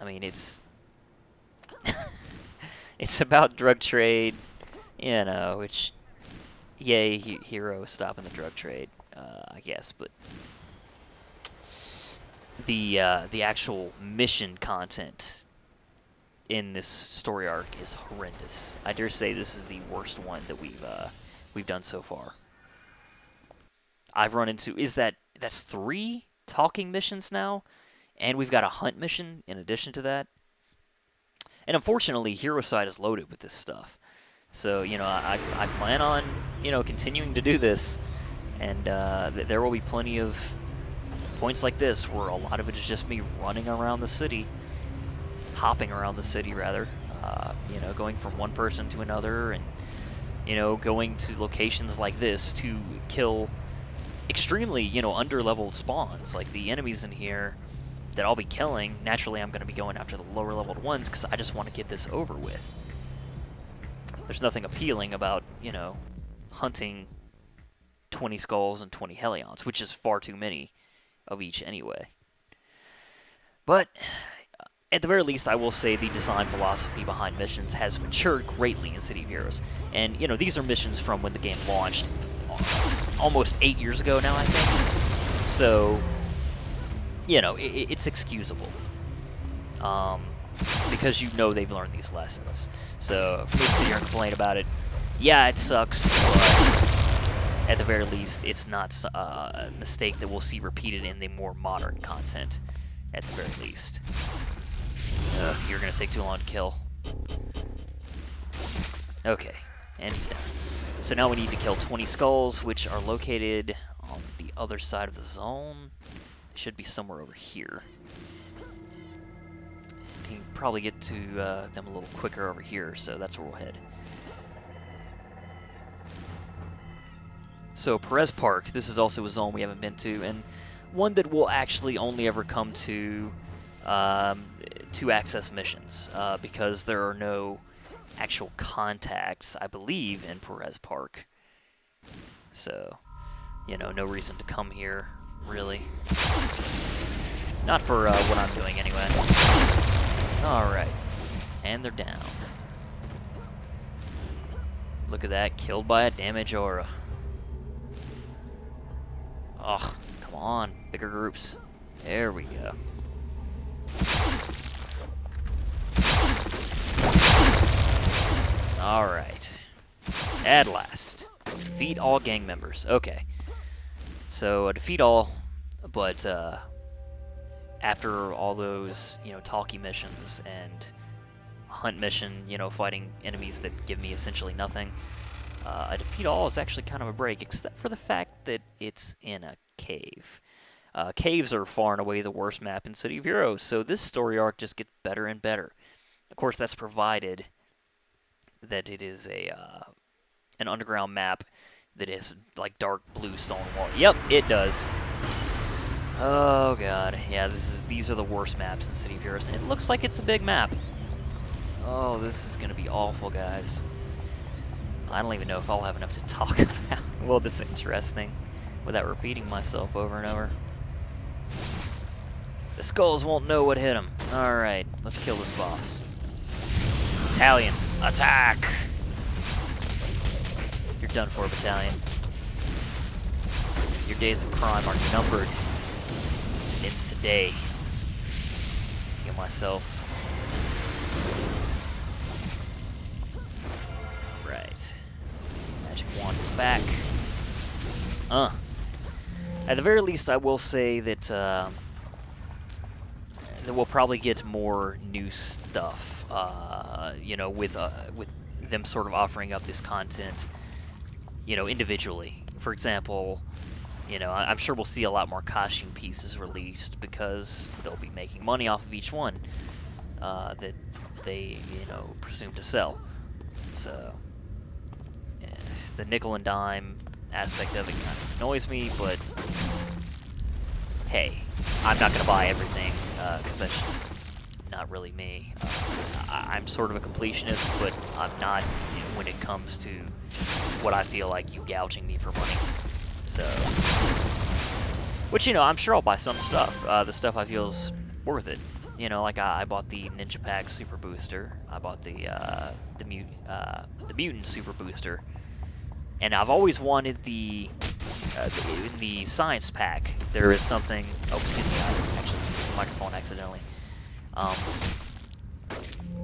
I mean, it's about drug trade, you know, which, yay, hero stopping the drug trade, I guess, but the actual mission content in this story arc is horrendous. I dare say this is the worst one that we've done so far. I've run into that's 3 talking missions now, and we've got a hunt mission in addition to that. And unfortunately, Hero Side is loaded with this stuff. So, you know, I plan on, you know, continuing to do this, and there will be plenty of points like this where a lot of it is just me running around the city, hopping around the city rather, you know, going from one person to another, and, you know, going to locations like this to kill extremely, you know, under-leveled spawns. Like the enemies in here that I'll be killing, naturally I'm going to be going after the lower-leveled ones because I just want to get this over with. There's nothing appealing about, you know, hunting 20 Skulls and 20 Hellions, which is far too many of each anyway. But at the very least, I will say the design philosophy behind missions has matured greatly in City of Heroes. And, you know, these are missions from when the game launched almost 8 years ago now, I think. So, you know, it's excusable. Because you know they've learned these lessons. So, for me to sit here and complain about it, yeah, it sucks, but at the very least, it's not a mistake that we'll see repeated in the more modern content, at the very least. You're going to take too long to kill. Okay, and he's down. So now we need to kill 20 Skulls, which are located on the other side of the zone. Should be somewhere over here. We can probably get to them a little quicker over here, so that's where we'll head. So Perez Park, this is also a zone we haven't been to, and one that we'll actually only ever come to access missions, because there are no actual contacts, I believe, in Perez Park. So, you know, no reason to come here, really. Not for what I'm doing, anyway. Alright. And they're down. Look at that, killed by a damage aura. Ugh, come on, bigger groups. There we go. Alright. At last. Defeat all gang members. Okay. So, defeat all, but after all those, you know, talkie missions and hunt mission, you know, fighting enemies that give me essentially nothing, a defeat all is actually kind of a break, except for the fact that it's in a cave. Caves are far and away the worst map in City of Heroes, so this story arc just gets better and better. Of course, that's provided that it is an underground map that is like dark blue stone wall. Yep, it does. Oh god, yeah, these are the worst maps in City of Heroes, and it looks like it's a big map. Oh, this is gonna be awful, guys. I don't even know if I'll have enough to talk about. Well, this is interesting, without repeating myself over and over. The Skulls won't know what hit them. Alright, let's kill this boss. Battalion, attack! You're done for, Battalion. Your days of crime are numbered. It's today. Get myself. Right. Magic wand back. At the very least, I will say that that we'll probably get more new stuff. You know, with them sort of offering up this content, you know, individually. For example, you know, I'm sure we'll see a lot more costume pieces released because they'll be making money off of each one that they, you know, presume to sell. So, the nickel and dime aspect of it kind of annoys me, but hey, I'm not going to buy everything because that's not really me. I'm sort of a completionist, but I'm not, you know, when it comes to what I feel like you gouging me for money. So, which, you know, I'm sure I'll buy some stuff. The stuff I feel is worth it. You know, like I bought the Ninja Pack Super Booster. I bought the Mutant Super Booster, and I've always wanted in the Science Pack. There is something. Oh, excuse me! I actually just hit the microphone accidentally.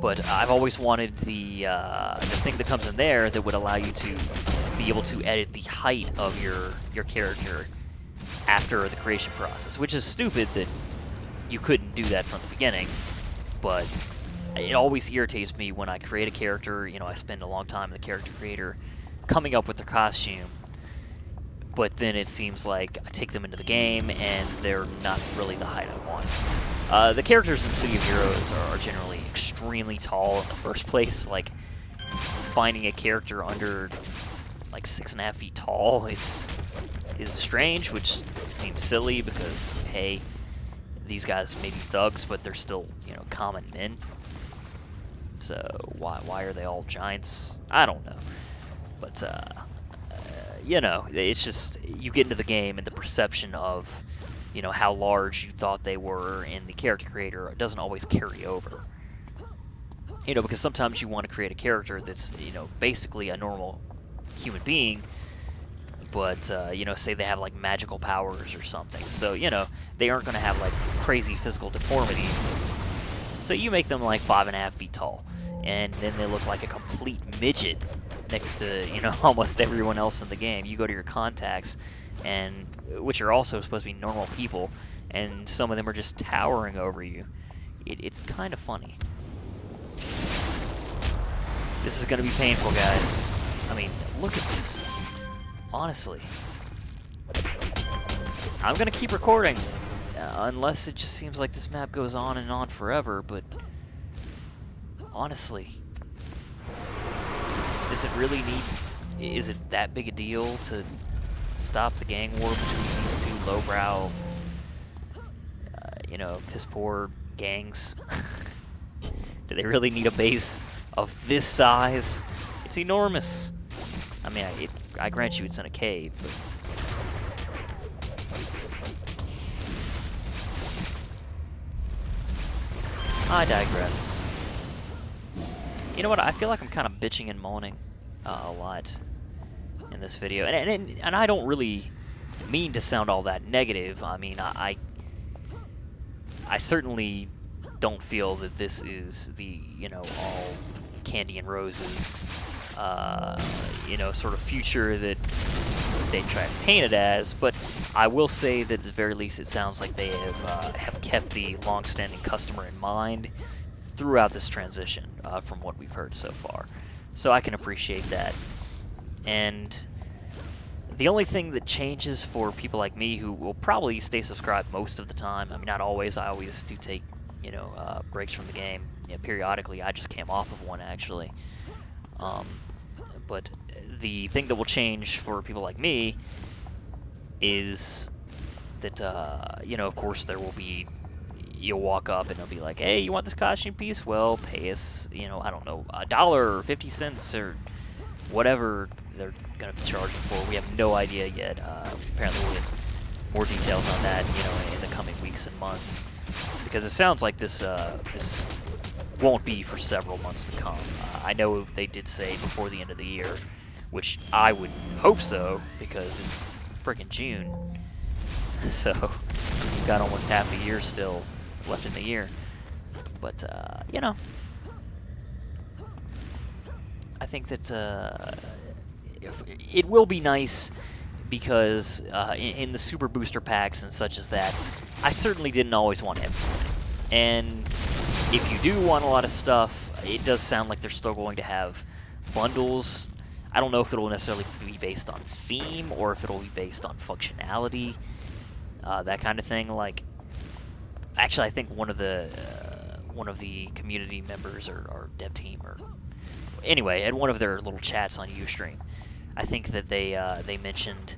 But I've always wanted the thing that comes in there that would allow you to be able to edit the height of your character after the creation process, which is stupid that you couldn't do that from the beginning, but it always irritates me when I create a character, you know, I spend a long time in the character creator coming up with their costume, but then it seems like I take them into the game and they're not really the height I want. The characters in City of Heroes are generally extremely tall in the first place. Like, finding a character under like 6.5 feet tall is strange, which seems silly because, hey, these guys may be thugs, but they're still, you know, common men. So why are they all giants? I don't know. But you know, it's just you get into the game and the perception of, you know, how large you thought they were in the character creator doesn't always carry over. You know, because sometimes you want to create a character that's, you know, basically a normal human being, but you know, say they have like magical powers or something, so you know they aren't going to have like crazy physical deformities, so you make them like 5.5 feet tall, and then they look like a complete midget next to, you know, almost everyone else in the game. You go to your contacts, and which are also supposed to be normal people, and some of them are just towering over you. It's kind of funny. This is going to be painful, guys. I mean, look at this. Honestly, I'm gonna keep recording, unless it just seems like this map goes on and on forever, but honestly, does it really is it that big a deal to stop the gang war between these two lowbrow, you know, piss-poor gangs? Do they really need a base of this size? It's enormous. I mean, I grant you it's in a cave, but... I digress. You know what, I feel like I'm kind of bitching and moaning a lot in this video, and I don't really mean to sound all that negative. I mean, I certainly don't feel that this is the, you know, all candy and roses, you know, sort of future that they try to paint it as, but I will say that at the very least it sounds like they have kept the long-standing customer in mind throughout this transition, from what we've heard so far. So I can appreciate that. And the only thing that changes for people like me who will probably stay subscribed most of the time, I mean, not always, I always do take, you know, breaks from the game. Yeah, periodically, I just came off of one, actually. But the thing that will change for people like me is that, you know, of course there will be, you'll walk up and they'll be like, hey, you want this costume piece? Well, pay us, you know, I don't know, $1 or 50 cents or whatever they're going to be charging for. We have no idea yet. Apparently we'll get more details on that, you know, in the coming weeks and months. Because it sounds like this won't be for several months to come. I know they did say before the end of the year, which I would hope so, because it's frickin' June. So you've got almost half a year still left in the year. But, you know, I think that it will be nice because in the super booster packs and such as that, I certainly didn't always want everything. And if you do want a lot of stuff, it does sound like they're still going to have bundles. I don't know if it'll necessarily be based on theme or if it'll be based on functionality, that kind of thing. Like, actually, I think one of the community members or dev team, or anyway, at one of their little chats on Ustream, I think that they mentioned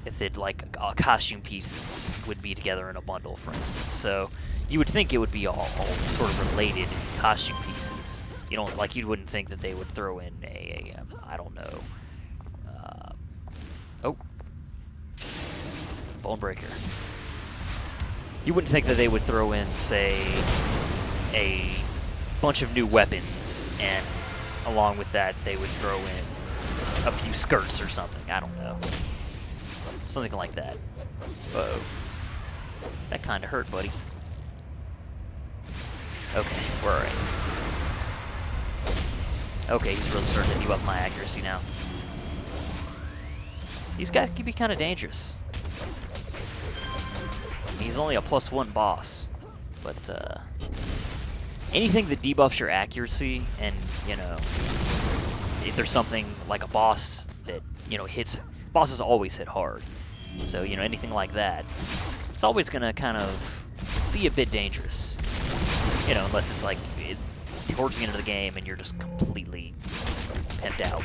that like costume pieces would be together in a bundle, for instance. So you would think it would be all sort of related costume pieces. You don't, like, you wouldn't think that they would throw in a I don't know. Oh, Bonebreaker. You wouldn't think that they would throw in, say, a bunch of new weapons, and along with that, they would throw in a few skirts or something. I don't know. Something like that. Uh-oh. That kind of hurt, buddy. Okay, we're alright. Okay, he's really starting to heat up my accuracy now. These guys can be kind of dangerous. He's only a +1 boss, but anything that debuffs your accuracy, and you know, if there's something like a boss that hits, bosses always hit hard. So anything like that, it's always gonna kind of be a bit dangerous. Unless it's like towards the end of the game and you're just completely pimped out,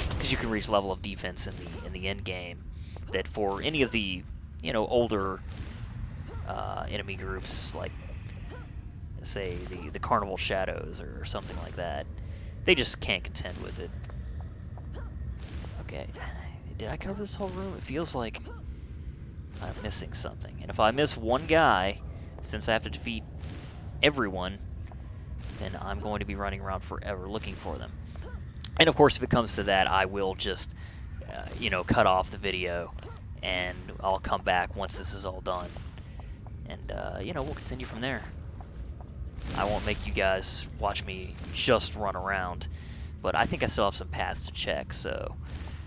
because you can reach level of defense in the end game that for any of the older enemy groups, like say the Carnival Shadows or something like that, they just can't contend with it. Okay, did I cover this whole room? It feels like I'm missing something, and if I miss one guy, since I have to defeat everyone, then I'm going to be running around forever looking for them. And of course, if it comes to that, I will just cut off the video, and I'll come back once this is all done, and we'll continue from there. I won't make you guys watch me just run around, but I think I still have some paths to check, so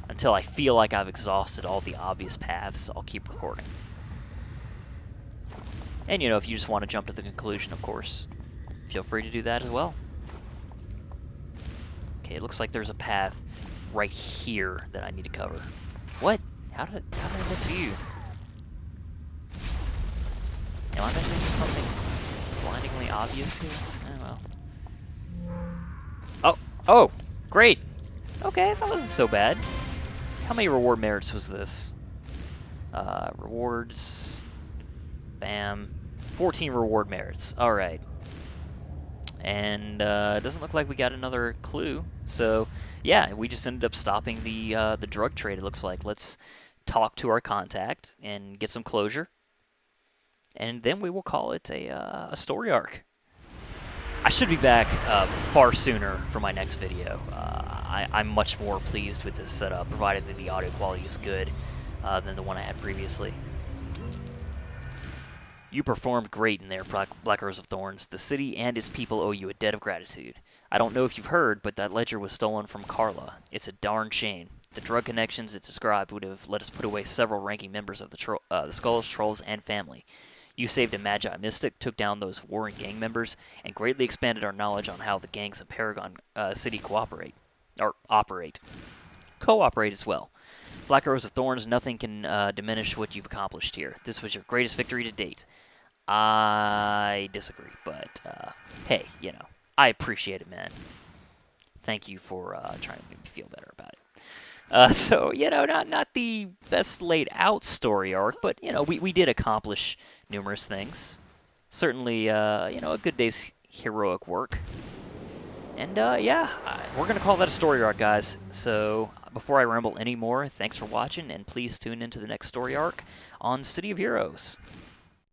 until I feel like I've exhausted all the obvious paths, I'll keep recording. And if you just want to jump to the conclusion, of course, feel free to do that as well. Okay, it looks like there's a path right here that I need to cover. What? How did I miss you? Am I missing something blindingly obvious here? Oh well. Oh, great. Okay, that wasn't so bad. How many reward merits was this? Rewards. Bam. 14 reward merits. Alright. And it doesn't look like we got another clue. So, yeah, we just ended up stopping the drug trade, it looks like. Let's talk to our contact and get some closure. And then we will call it a story arc. I should be back far sooner for my next video. I'm much more pleased with this setup, provided that the audio quality is good than the one I had previously. You performed great in there, Black Rose of Thorns. The city and its people owe you a debt of gratitude. I don't know if you've heard, but that ledger was stolen from Carla. It's a darn shame. The drug connections it described would have let us put away several ranking members of the Skulls, Trolls, and family. You saved a Magi Mystic, took down those warring gang members, and greatly expanded our knowledge on how the gangs of Paragon City operate as well. Black Rose of Thorns, nothing can diminish what you've accomplished here. This was your greatest victory to date. I disagree, but hey, I appreciate it, man. Thank you for trying to make me feel better about it. So, not the best laid out story arc, but, we did accomplish numerous things. Certainly, a good day's heroic work. And, yeah, we're going to call that a story arc, guys. So, before I ramble anymore, thanks for watching, and please tune into the next story arc on City of Heroes.